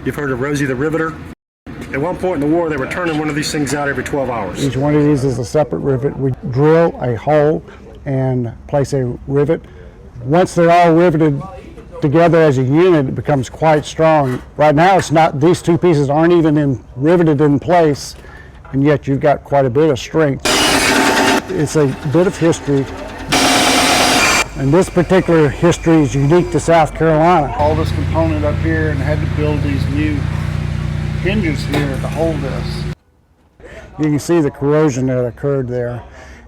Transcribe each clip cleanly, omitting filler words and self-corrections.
You've heard of Rosie the Riveter? At one point in the war, they were turning one of these things out every 12 hours. Each one of these is a separate rivet. We drill a hole and place a rivet. Once they're all riveted together as a unit, it becomes quite strong. Right now, it's not; these two pieces aren't even riveted in place, and yet you've got quite a bit of strength. It's a bit of history, and this particular history is unique to South Carolina. All this component up here, and had to build these new hinges here to hold this. You can see the corrosion that occurred there,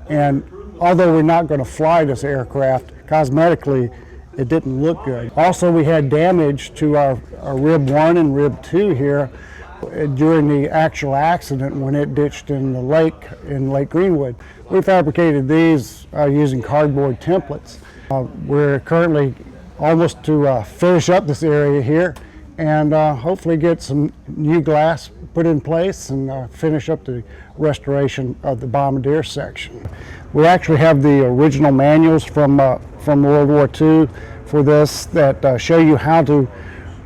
and although we're not going to fly this aircraft, cosmetically it didn't look good. Also, we had damage to our rib 1 and rib 2 here during the actual accident when it ditched in the lake in Lake Greenwood. We fabricated these using cardboard templates. We're currently almost to finish up this area here and hopefully get some new glass put in place and finish up the restoration of the bombardier section. We actually have the original manuals from World War II for this that show you how to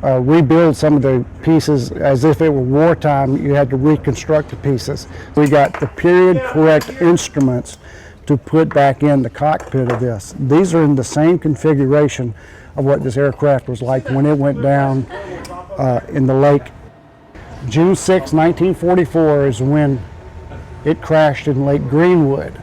rebuild some of the pieces as if it were wartime. You had to reconstruct the pieces. We got the period correct instruments to put back in the cockpit of this. These are in the same configuration of what this aircraft was like when it went down in the lake. June 6, 1944 is when it crashed in Lake Greenwood,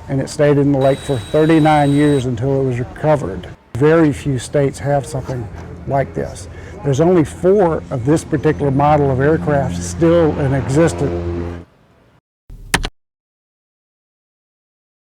and it stayed in the lake for 39 years until it was recovered. Very few states have something like this. There's only 4 of this particular model of aircraft still in existence